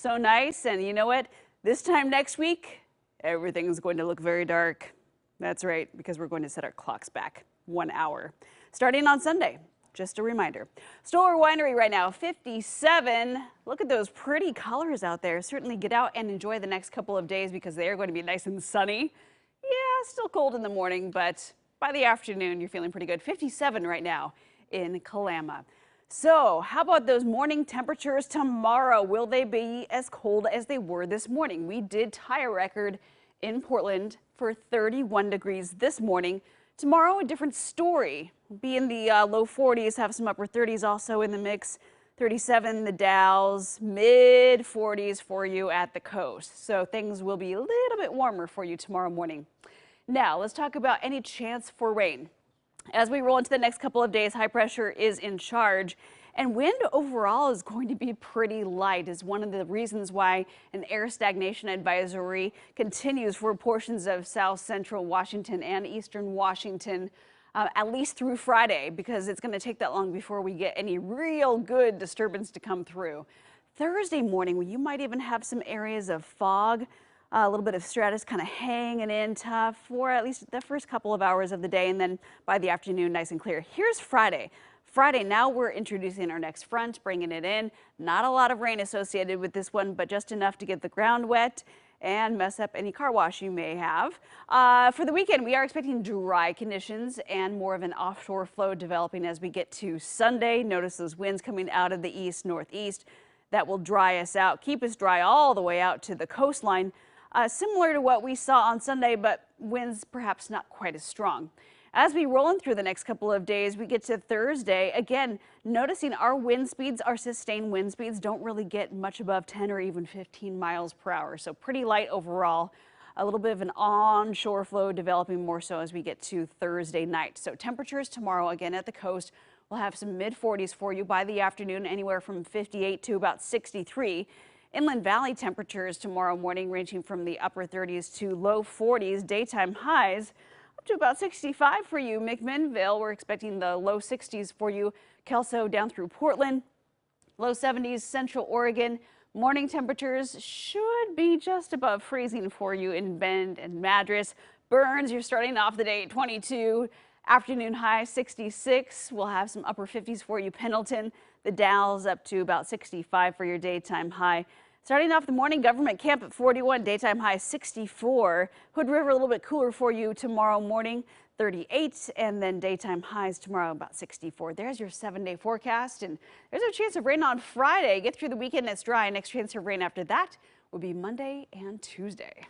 so nice. And you know what? This time next week, everything's going to look very dark. That's right, because we're going to set our clocks back 1 hour, starting on Sunday. Just a reminder. Stoller Winery right now, 57. Look at those pretty colors out there. Certainly get out and enjoy the next couple of days because they are going to be nice and sunny. Yeah, still cold in the morning, but by the afternoon, you're feeling pretty good. 57 right now in Kalama. So how about those morning temperatures tomorrow? Will they be as cold as they were this morning? We did tie a record in Portland for 31 degrees this morning. Tomorrow, a different story. We'll be in the low 40s, have some upper 30s also in the mix. 37 the Dalles, mid 40s for you at the coast. So things will be a little bit warmer for you tomorrow morning. Now let's talk about any chance for rain. As we roll into the next couple of days, high pressure is in charge. And wind overall is going to be pretty light, is one of the reasons why an air stagnation advisory continues for portions of south central Washington and eastern Washington, at least through Friday, because it's going to take that long before we get any real good disturbance to come through. Thursday morning, you might even have some areas of fog, a little bit of stratus kind of hanging in tough for at least the first couple of hours of the day, and then by the afternoon, nice and clear. Here's Friday. Now we're introducing our next front, bringing it in. Not a lot of rain associated with this one, but just enough to get the ground wet and mess up any car wash you may have. For the weekend, we are expecting dry conditions and more of an offshore flow developing as we get to Sunday. Notice those winds coming out of the east-northeast. That will dry us out, keep us dry all the way out to the coastline. Similar to what we saw on Sunday, but winds perhaps not quite as strong. As we roll in through the next couple of days, we get to Thursday. Again, noticing our wind speeds, our sustained wind speeds don't really get much above 10 or even 15 miles per hour. So pretty light overall. A little bit of an onshore flow developing more so as we get to Thursday night. So temperatures tomorrow again at the coast. We'll have some mid 40s for you by the afternoon, anywhere from 58 to about 63. Inland Valley temperatures tomorrow morning ranging from the upper 30s to low 40s. Daytime highs up to about 65 for you. McMinnville, we're expecting the low 60s for you. Kelso down through Portland, low 70s. Central Oregon, morning temperatures should be just above freezing for you in Bend and Madras. Burns, you're starting off the day at 22. Afternoon high 66. We'll have some upper 50s for you. Pendleton, the Dalles up to about 65 for your daytime high. Starting off the morning, Government Camp at 41, daytime high 64. Hood River a little bit cooler for you tomorrow morning, 38, and then daytime highs tomorrow about 64. There's your 7-day forecast, and there's no chance of rain on Friday. Get through the weekend, it's dry. Next chance of rain after that will be Monday and Tuesday.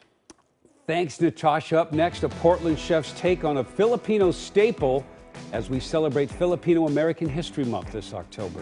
Thanks, Natasha. Up next, a Portland chef's take on a Filipino staple as we celebrate Filipino American History Month this October.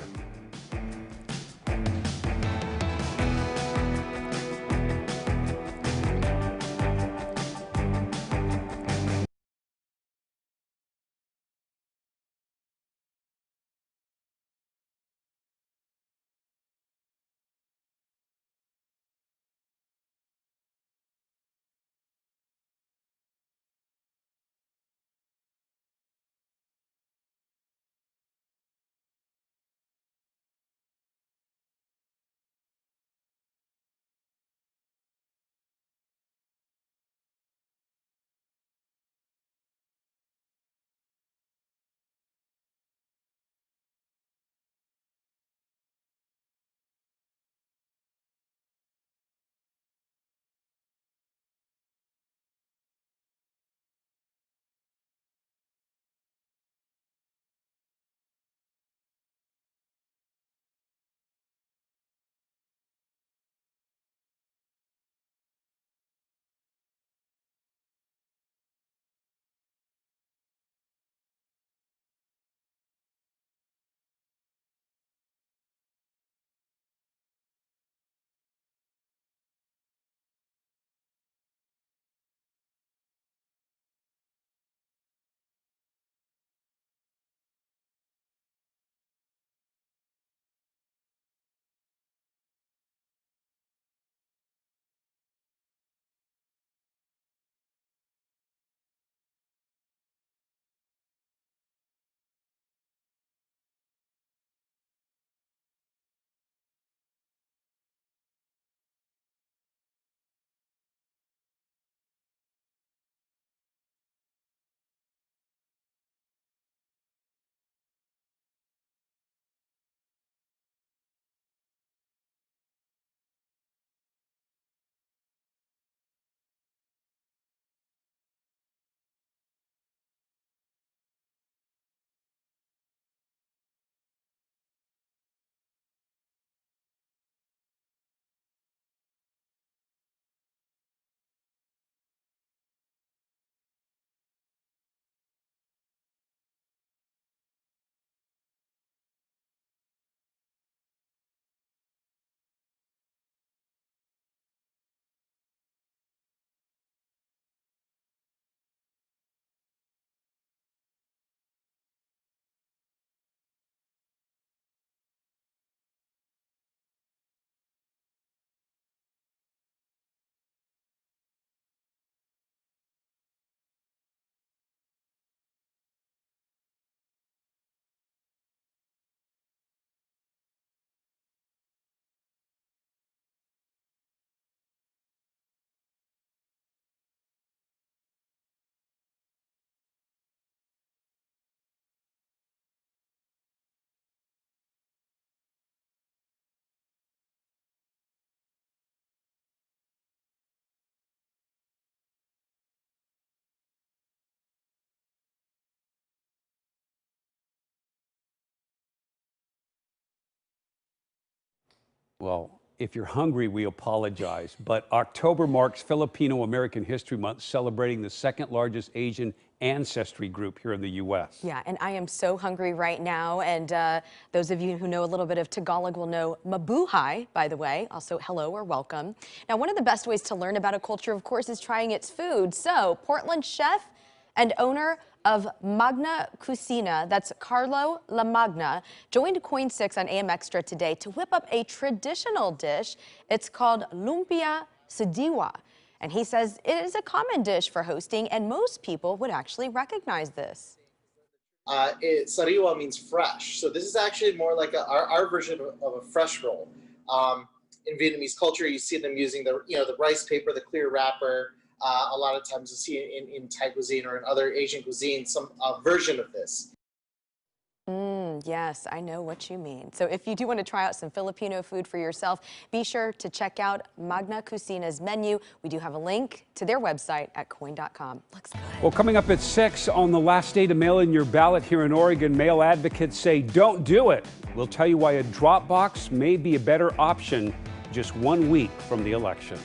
Well, if you're hungry, we apologize. But October marks Filipino American History Month, celebrating the second largest Asian ancestry group here in the U.S. Yeah, and I am so hungry right now. And those of you who know a little bit of Tagalog will know mabuhay, by the way. Also, hello or welcome. Now, one of the best ways to learn about a culture, of course, is trying its food. So, Portland chef and owner of Magna Cuisine, that's Carlo La Magna, joined Coin 6 on AM Extra today to whip up a traditional dish. It's called lumpia sediwa. And he says it is a common dish for hosting, and most people would actually recognize this. Sariwa means fresh. So this is actually more like our version of a fresh roll. In Vietnamese culture, you see them using the rice paper, the clear wrapper. A lot of times you see in Thai cuisine or in other Asian cuisine some version of this. Yes, I know what you mean. So if you do want to try out some Filipino food for yourself, be sure to check out Magna Cuisine's menu. We do have a link to their website at coin.com. Looks good. Well, coming up at 6 on the last day to mail in your ballot here in Oregon, mail advocates say don't do it. We'll tell you why a drop box may be a better option just 1 week from the election.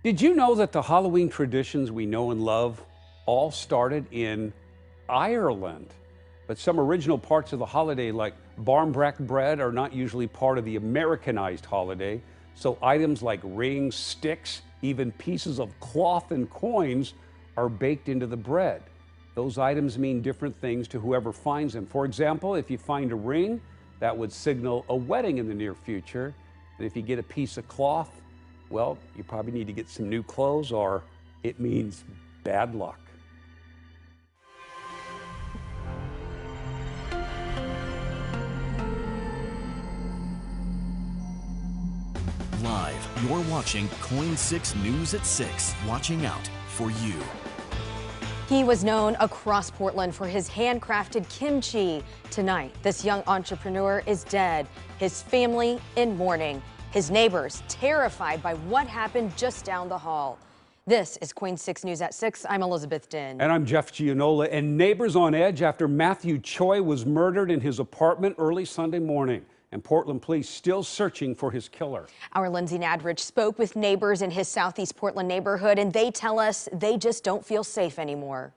Did you know that the Halloween traditions we know and love all started in Ireland? But some original parts of the holiday, like barmbrack bread, are not usually part of the Americanized holiday. So items like rings, sticks, even pieces of cloth and coins are baked into the bread. Those items mean different things to whoever finds them. For example, if you find a ring, that would signal a wedding in the near future. And if you get a piece of cloth, well, you probably need to get some new clothes, or it means bad luck. Live, you're watching Coin 6 News at 6, watching out for you. He was known across Portland for his handcrafted kimchi. Tonight, this young entrepreneur is dead, his family in mourning, his neighbors terrified by what happened just down the hall. This is Queen 6 News at 6. I'm Elizabeth Din. And I'm Jeff Gianola. And neighbors on edge after Matthew Choi was murdered in his apartment early Sunday morning. And Portland police still searching for his killer. Our Lindsay Nadrich spoke with neighbors in his Southeast Portland neighborhood, and they tell us they just don't feel safe anymore.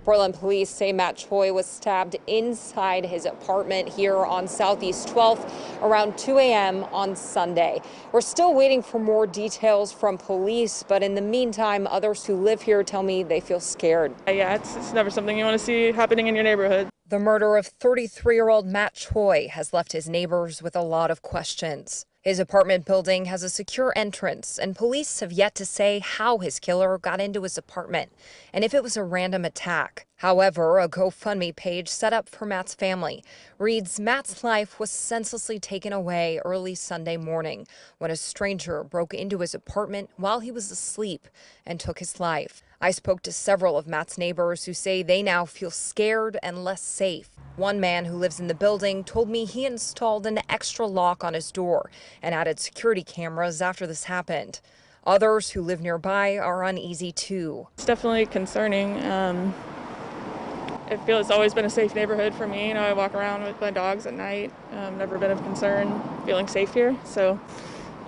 Portland police say Matt Choi was stabbed inside his apartment here on Southeast 12th around 2 a.m. on Sunday. We're still waiting for more details from police, but in the meantime, others who live here tell me they feel scared. Yeah, it's never something you want to see happening in your neighborhood. The murder of 33-year-old Matt Choi has left his neighbors with a lot of questions. His apartment building has a secure entrance, and police have yet to say how his killer got into his apartment and if it was a random attack. However, a GoFundMe page set up for Matt's family reads Matt's life was senselessly taken away early Sunday morning when a stranger broke into his apartment while he was asleep and took his life. I spoke to several of Matt's neighbors who say they now feel scared and less safe. One man who lives in the building told me he installed an extra lock on his door and added security cameras after this happened. Others who live nearby are uneasy too. It's definitely concerning. I feel it's always been a safe neighborhood for me. You know, I walk around with my dogs at night. Never been of concern feeling safe here. So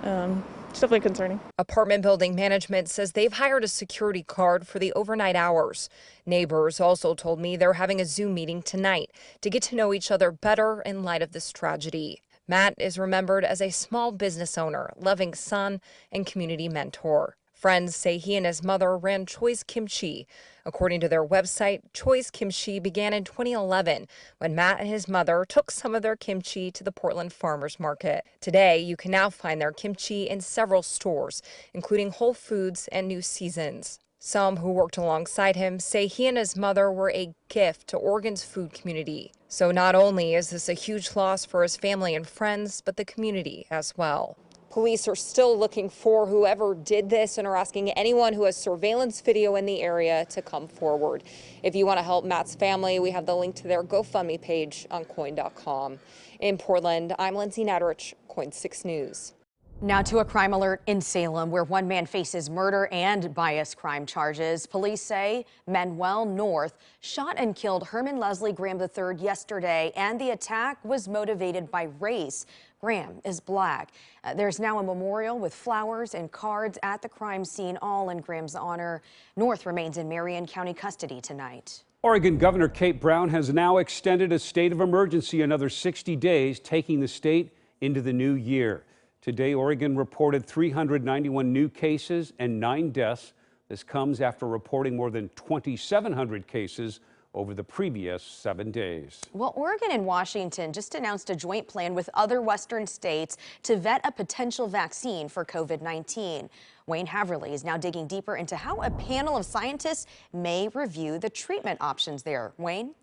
it's definitely concerning. Apartment building management says they've hired a security guard for the overnight hours. Neighbors also told me they're having a Zoom meeting tonight to get to know each other better in light of this tragedy. Matt is remembered as a small business owner, loving son, and community mentor. Friends say he and his mother ran Choi's Kimchi. According to their website, Choi's Kimchi began in 2011 when Matt and his mother took some of their kimchi to the Portland Farmers Market. Today, you can now find their kimchi in several stores, including Whole Foods and New Seasons. Some who worked alongside him say he and his mother were a gift to Oregon's food community. So not only is this a huge loss for his family and friends, but the community as well. Police are still looking for whoever did this and are asking anyone who has surveillance video in the area to come forward. If you want to help Matt's family, we have the link to their GoFundMe page on coin.com. In Portland, I'm Lindsay Nadrich, Coin 6 News. Now to a crime alert in Salem, where one man faces murder and bias crime charges. Police say Manuel North shot and killed Herman Leslie Graham III yesterday, and the attack was motivated by race. Graham is black. There's now a memorial with flowers and cards at the crime scene, all in Graham's honor. North remains in Marion County custody tonight. Oregon Governor Kate Brown has now extended a state of emergency another 60 days, taking the state into the new year. Today, Oregon reported 391 new cases and 9 deaths. This comes after reporting more than 2,700 cases over the previous 7 days. Well, Oregon and Washington just announced a joint plan with other Western states to vet a potential vaccine for COVID-19. Wayne Haverly is now digging deeper into how a panel of scientists may review the treatment options there. Wayne?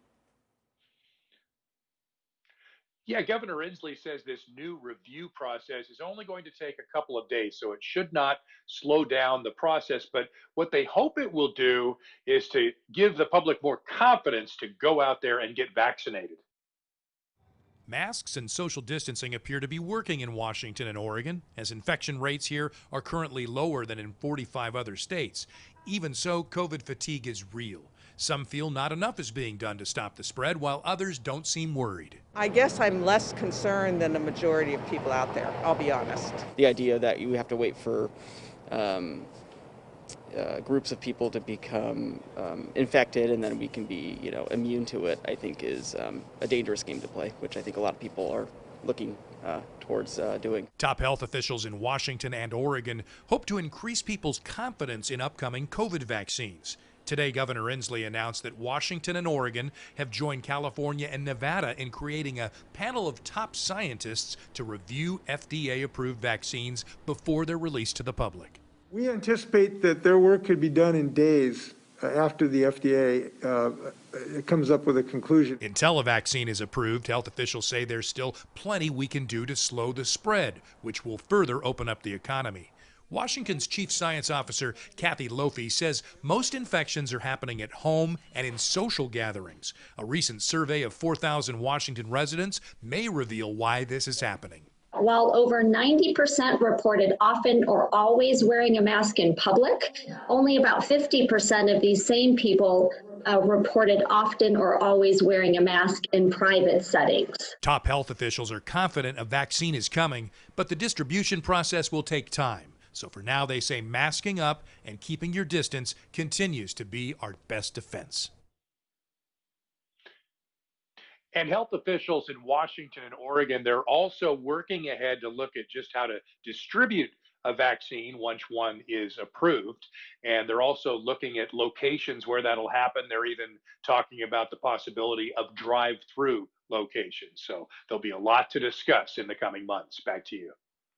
Yeah, Governor Inslee says this new review process is only going to take a couple of days, so it should not slow down the process. But what they hope it will do is to give the public more confidence to go out there and get vaccinated. Masks and social distancing appear to be working in Washington and Oregon, as infection rates here are currently lower than in 45 other states. Even so, COVID fatigue is real. Some feel not enough is being done to stop the spread, while others don't seem worried. I guess I'm less concerned than the majority of people out there, I'll be honest. The idea that you have to wait for groups of people to become infected and then we can be, immune to it, I think is a dangerous game to play, which I think a lot of people are looking towards doing. Top health officials in Washington and Oregon hope to increase people's confidence in upcoming COVID vaccines. Today, Governor Inslee announced that Washington and Oregon have joined California and Nevada in creating a panel of top scientists to review FDA-approved vaccines before they're released to the public. We anticipate that their work could be done in days after the FDA comes up with a conclusion. Until a vaccine is approved, health officials say there's still plenty we can do to slow the spread, which will further open up the economy. Washington's Chief Science Officer, Kathy Lofi, says most infections are happening at home and in social gatherings. A recent survey of 4,000 Washington residents may reveal why this is happening. While over 90% reported often or always wearing a mask in public, only about 50% of these same people reported often or always wearing a mask in private settings. Top health officials are confident a vaccine is coming, but the distribution process will take time. So for now, they say masking up and keeping your distance continues to be our best defense. And health officials in Washington and Oregon, they're also working ahead to look at just how to distribute a vaccine once one is approved. And they're also looking at locations where that'll happen. They're even talking about the possibility of drive-through locations. So there'll be a lot to discuss in the coming months. Back to you.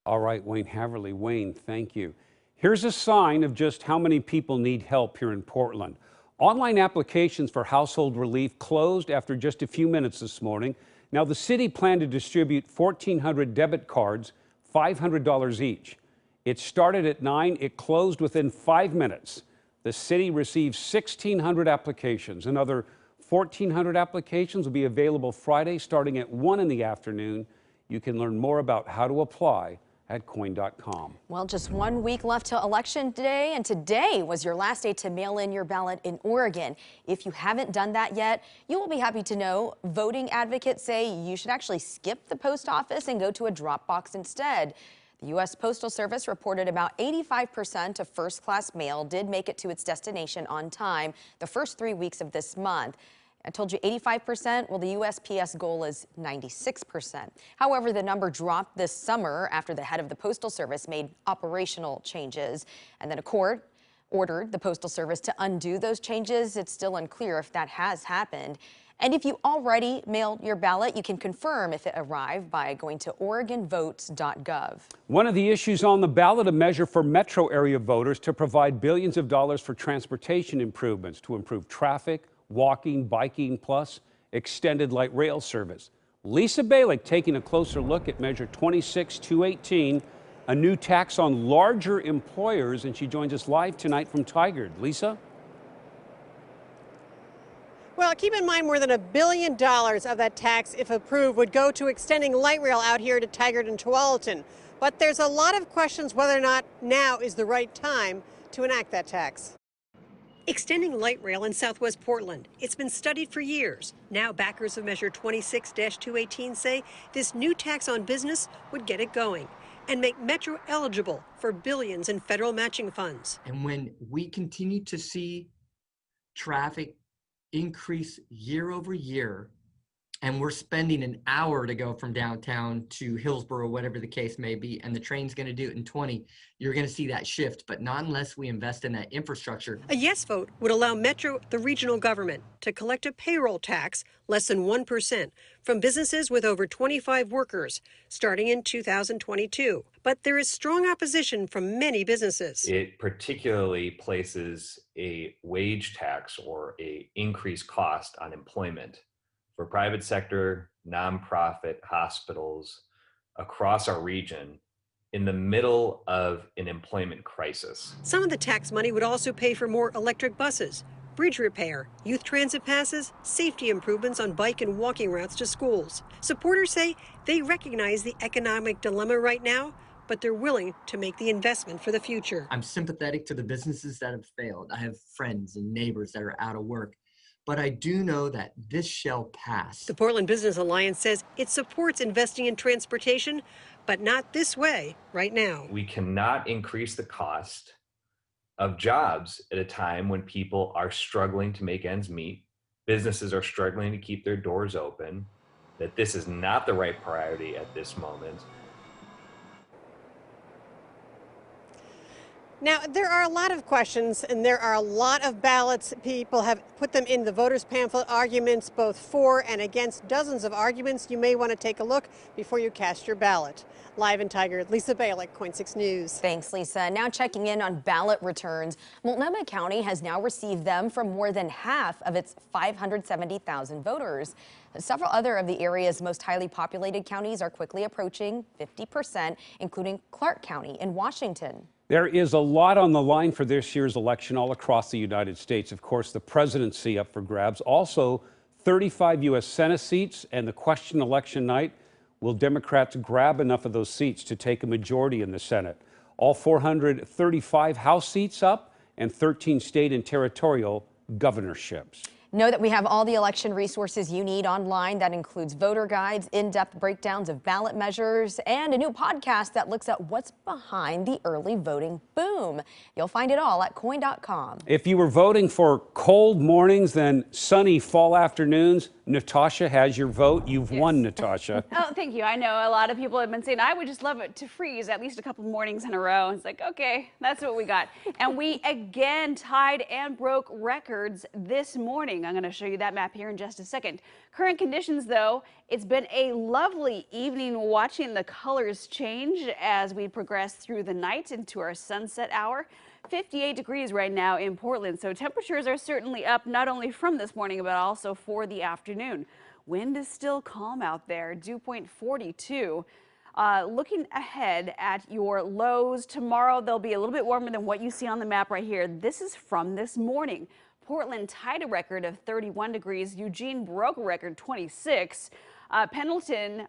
All right, Wayne Haverly. Wayne, thank you. Here's a sign of just how many people need help here in Portland. Online applications for household relief closed after just a few minutes this morning. Now, the city planned to distribute 1,400 debit cards, $500 each. It started at 9. It closed within 5 minutes. The city received 1,600 applications. Another 1,400 applications will be available Friday starting at 1 in the afternoon. You can learn more about how to apply at coin.com. Well, just 1 week left till Election Day, and today was your last day to mail in your ballot in Oregon. If you haven't done that yet, you will be happy to know voting advocates say you should actually skip the post office and go to a drop box instead. The U.S. Postal Service reported about 85% of first-class mail did make it to its destination on time the first 3 weeks of this month. I told you 85%. Well, the USPS goal is 96%. However, the number dropped this summer after the head of the Postal Service made operational changes. And then a court ordered the Postal Service to undo those changes. It's still unclear if that has happened. And if you already mailed your ballot, you can confirm if it arrived by going to OregonVotes.gov. One of the issues on the ballot, a measure for metro area voters to provide billions of dollars for transportation improvements to improve traffic, walking, biking, plus extended light rail service. Lisa Balick taking a closer look at Measure 26218, a new tax on larger employers, and she joins us live tonight from Tigard. Lisa? Well, keep in mind more than $1 billion of that tax, if approved, would go to extending light rail out here to Tigard and Tualatin. But there's a lot of questions whether or not now is the right time to enact that tax. Extending light rail in southwest Portland. It's been studied for years. Now backers of Measure 26-218 say this new tax on business would get it going and make Metro eligible for billions in federal matching funds. And when we continue to see traffic increase year over year, and we're spending an hour to go from downtown to Hillsborough, whatever the case may be, and the train's going to do it in 20, you're going to see that shift, but not unless we invest in that infrastructure. A yes vote would allow Metro, the regional government, to collect a payroll tax less than 1% from businesses with over 25 workers starting in 2022. But there is strong opposition from many businesses. It particularly places a wage tax or a increased cost on employment for private sector, nonprofit hospitals across our region in the middle of an employment crisis. Some of the tax money would also pay for more electric buses, bridge repair, youth transit passes, safety improvements on bike and walking routes to schools. Supporters say they recognize the economic dilemma right now, but they're willing to make the investment for the future. I'm sympathetic to the businesses that have failed. I have friends and neighbors that are out of work. But I do know that this shall pass. The Portland Business Alliance says it supports investing in transportation, but not this way right now. We cannot increase the cost of jobs at a time when people are struggling to make ends meet, businesses are struggling to keep their doors open, that this is not the right priority at this moment. Now, there are a lot of questions and there are a lot of ballots. People have put them in the voters pamphlet, arguments both for and against, dozens of arguments. You may want to take a look before you cast your ballot. Live in Tigard, Lisa Balick, KOIN 6 News. Thanks, Lisa. Now checking in on ballot returns. Multnomah County has now received them from more than half of its 570,000 voters. Several other of the area's most highly populated counties are quickly approaching 50%, including Clark County in Washington. There is a lot on the line for this year's election all across the United States. Of course, the presidency up for grabs. Also, 35 U.S. Senate seats and the question election night Will Democrats grab enough of those seats to take a majority in the Senate? All 435 House seats up and 13 state and territorial governorships. Know that we have all the election resources you need online. That includes voter guides, in-depth breakdowns of ballot measures, and a new podcast that looks at what's behind the early voting boom. You'll find it all at coin.com. If you were voting for cold mornings, then sunny fall afternoons, Natasha has your vote. You've won, Natasha. Oh, thank you. I know a lot of people have been saying, I would just love it to freeze at least a couple mornings in a row. It's like, okay, that's what we got. And we again tied and broke records this morning. I'm going to show you that map here in just a second. Current conditions, though, it's been a lovely evening watching the colors change as we progress through the night into our sunset hour. 58 degrees right now in Portland, so temperatures are certainly up not only from this morning but also for the afternoon. Wind is still calm out there, dew point 42. Looking ahead at your lows tomorrow, they'll be a little bit warmer than what you see on the map right here. This is from this morning. Portland tied a record of 31 degrees. Eugene broke a record 26. Pendleton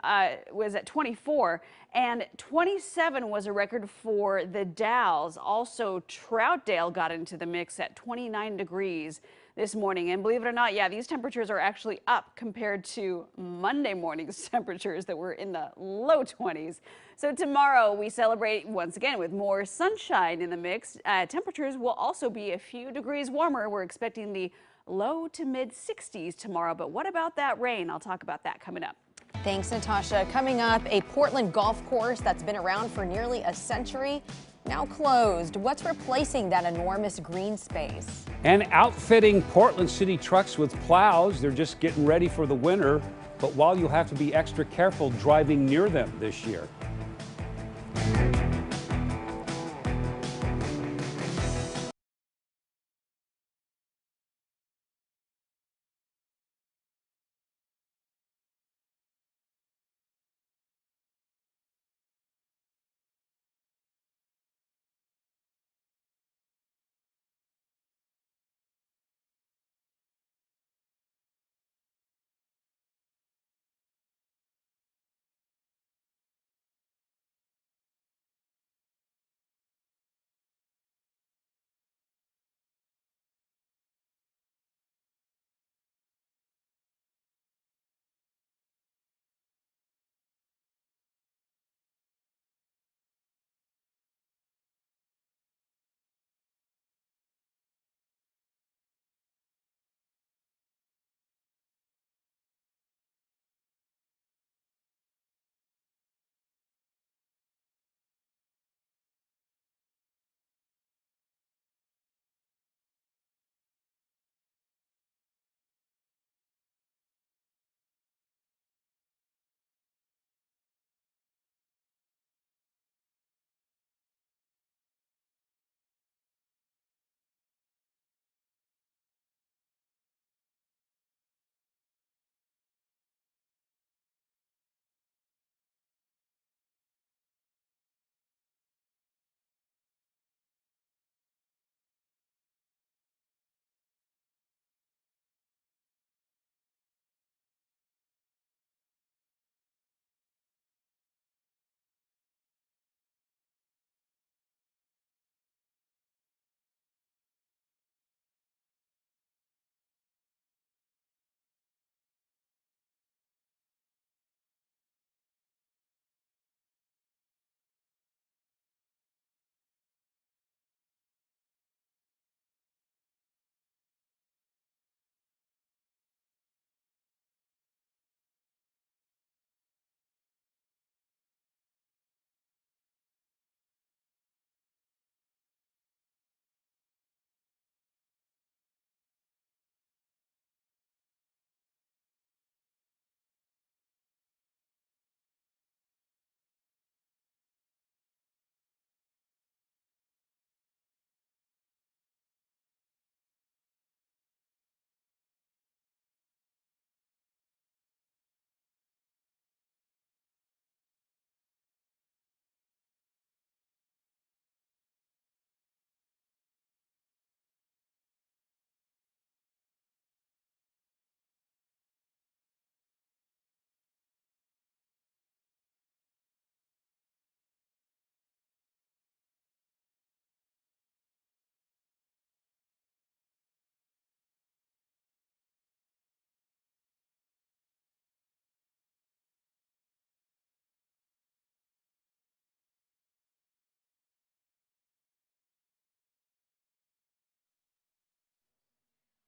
was at 24, and 27 was a record for the Dalles. Also, Troutdale got into the mix at 29 degrees this morning. And believe it or not, yeah, these temperatures are actually up compared to Monday morning's temperatures that were in the low 20s. So tomorrow we celebrate once again with more sunshine in the mix. Temperatures will also be a few degrees warmer. We're expecting the low to mid 60s tomorrow. But what about that rain? I'll talk about that coming up. Thanks, Natasha. Coming up, a Portland golf course that's been around for nearly a century, now closed. What's replacing that enormous green space? And outfitting Portland City trucks with plows. They're just getting ready for the winter. But while you'll have to be extra careful driving near them this year.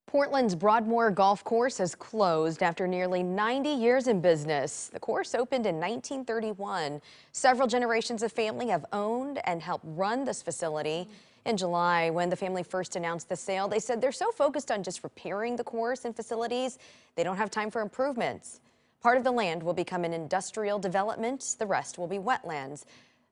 Portland's Broadmoor Golf Course has closed after nearly 90 years in business. The course opened in 1931. Several generations of family have owned and helped run this facility. In July, when the family first announced the sale, they said they're so focused on just repairing the course and facilities, they don't have time for improvements. Part of the land will become an industrial development. The rest will be wetlands.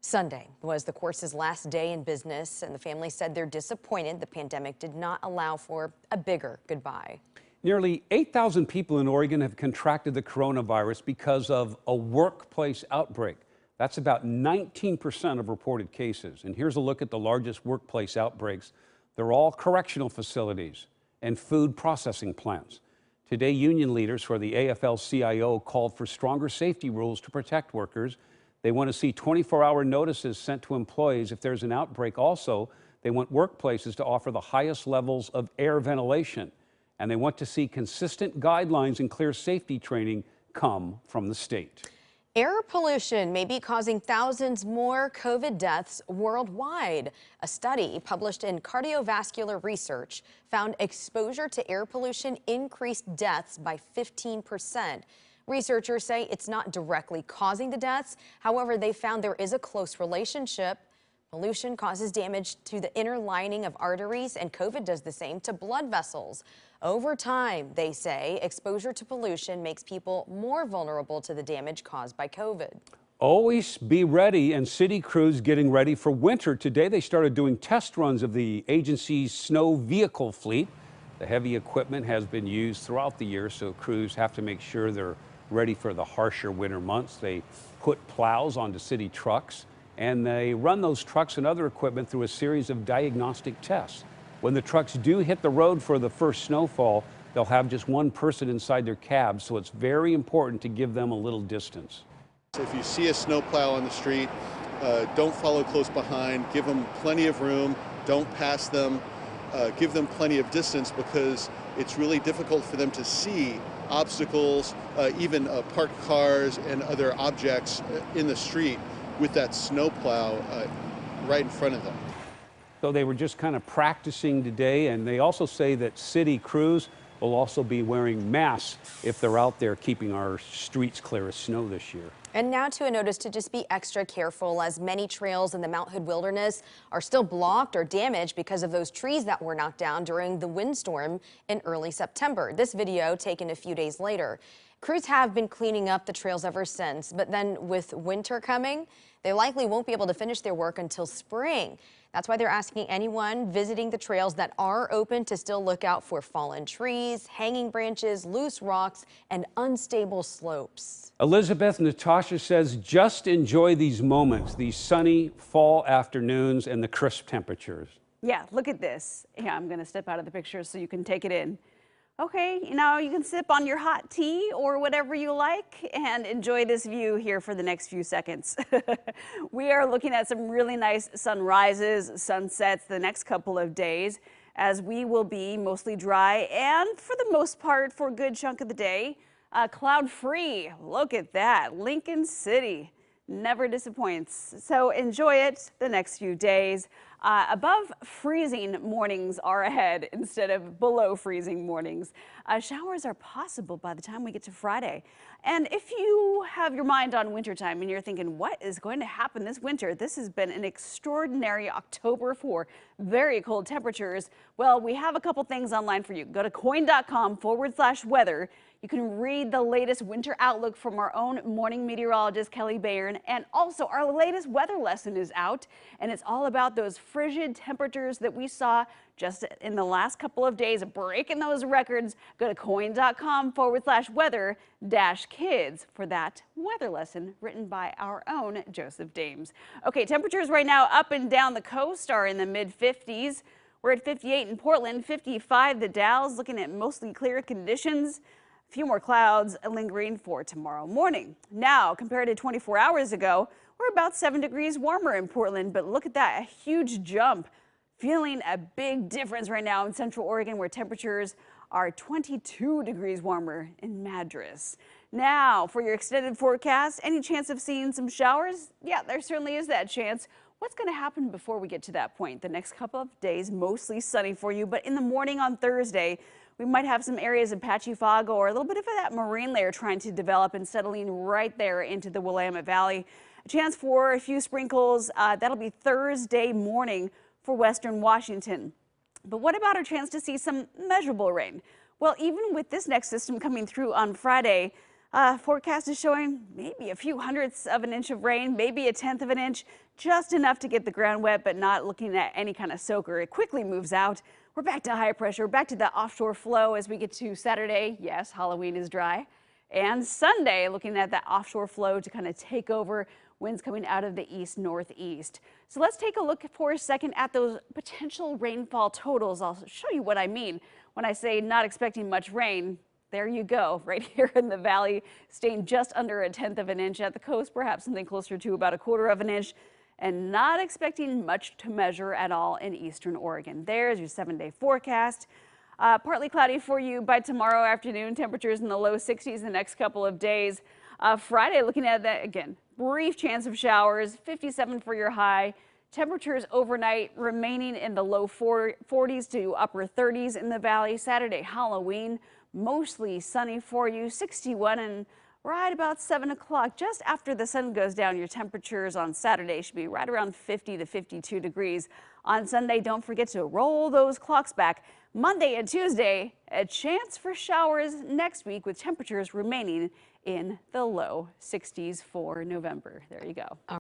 Sunday was the course's last day in business, and the family said they're disappointed the pandemic did not allow for a bigger goodbye. Nearly 8,000 people in Oregon have contracted the coronavirus because of a workplace outbreak. That's about 19% of reported cases. And here's a look at the largest workplace outbreaks. They're all correctional facilities and food processing plants. Today, union leaders for the AFL-CIO called for stronger safety rules to protect workers. They want to see 24-hour notices sent to employees if there's an outbreak. Also, they want workplaces to offer the highest levels of air ventilation. And they want to see consistent guidelines and clear safety training come from the state. Air pollution may be causing thousands more COVID deaths worldwide. A study published in Cardiovascular Research found exposure to air pollution increased deaths by 15%. Researchers say it's not directly causing the deaths. However, they found there is a close relationship. Pollution causes damage to the inner lining of arteries, and COVID does the same to blood vessels. Over time, they say, exposure to pollution makes people more vulnerable to the damage caused by COVID. Always be ready, and city crews getting ready for winter. Today, they started doing test runs of the agency's snow vehicle fleet. The heavy equipment has been used throughout the year, so crews have to make sure they're ready for the harsher winter months. They put plows onto city trucks, and they run those trucks and other equipment through a series of diagnostic tests. When the trucks do hit the road for the first snowfall, they'll have just one person inside their cab, so it's very important to give them a little distance. If you see a snowplow on the street, don't follow close behind. Give them plenty of room. Don't pass them. Give them plenty of distance, because it's really difficult for them to see obstacles, even parked cars and other objects in the street with that snowplow right in front of them. So they were just kind of practicing today, and they also say that city crews will also be wearing masks if they're out there keeping our streets clear of snow this year. And now to a notice to just be extra careful, as many trails in the Mount Hood Wilderness are still blocked or damaged because of those trees that were knocked down during the windstorm in early September. This video taken a few days later. Crews have been cleaning up the trails ever since, but then with winter coming, they likely won't be able to finish their work until spring. That's why they're asking anyone visiting the trails that are open to still look out for fallen trees, hanging branches, loose rocks, and unstable slopes. Elizabeth, Natasha says just enjoy these moments, these sunny fall afternoons and the crisp temperatures. Yeah, look at this. Yeah, I'm going to step out of the picture so you can take it in. Okay, now you can sip on your hot tea or whatever you like and enjoy this view here for the next few seconds. We are looking at some really nice sunrises, sunsets the next couple of days, as we will be mostly dry and for the most part for a good chunk of the day, cloud free. Look at that. Lincoln City never disappoints. So enjoy it the next few days. Above freezing mornings are ahead instead of below freezing mornings. Showers are possible by the time we get to Friday. And if you have your mind on wintertime and you're thinking, what is going to happen this winter? This has been an extraordinary October for very cold temperatures. Well, we have a couple things online for you. Go to coin.com/weather. You can read the latest winter outlook from our own morning meteorologist, Kelly Bayern. And also our latest weather lesson is out, and it's all about those frigid temperatures that we saw just in the last couple of days, breaking those records. Go to coin.com/weather-kids for that weather lesson written by our own Joseph Dames. Okay, temperatures right now up and down the coast are in the mid-50s. We're at 58 in Portland, 55 the Dalles, looking at mostly clear conditions. A few more clouds lingering for tomorrow morning. Now, compared to 24 hours ago, we're about 7 degrees warmer in Portland, but look at that, a huge jump. Feeling a big difference right now in Central Oregon, where temperatures are 22 degrees warmer in Madras. Now, for your extended forecast, any chance of seeing some showers? Yeah, there certainly is that chance. What's going to happen before we get to that point? The next couple of days, mostly sunny for you, but in the morning on Thursday, We might have some areas of patchy fog or a little bit of that marine layer trying to develop and settling right there into the Willamette Valley. A chance for a few sprinkles. That'll be Thursday morning for western Washington. But what about our chance to see some measurable rain? Well, even with this next system coming through on Friday, forecast is showing maybe a few hundredths of an inch of rain, maybe a tenth of an inch, just enough to get the ground wet, but not looking at any kind of soaker. It quickly moves out. We're back to high pressure, back to the offshore flow as we get to Saturday. Yes, Halloween is dry. And Sunday, looking at that offshore flow to kind of take over, winds coming out of the east-northeast. So let's take a look for a second at those potential rainfall totals. I'll show you what I mean when I say not expecting much rain. There you go, right here in the valley, staying just under a tenth of an inch. At the coast, perhaps something closer to about a quarter of an inch, and not expecting much to measure at all in eastern Oregon. There's your 7-day forecast. Partly cloudy for you by tomorrow afternoon. Temperatures in the low 60s the next couple of days. Friday, looking at that again, brief chance of showers, 57 for your high. Temperatures overnight remaining in the low 40s to upper 30s in the valley. Saturday, Halloween, mostly sunny for you, 61, and right about 7 o'clock, just after the sun goes down, your temperatures on Saturday should be right around 50 to 52 degrees. On Sunday, don't forget to roll those clocks back. Monday and Tuesday, a chance for showers next week with temperatures remaining in the low 60s for November. There you go.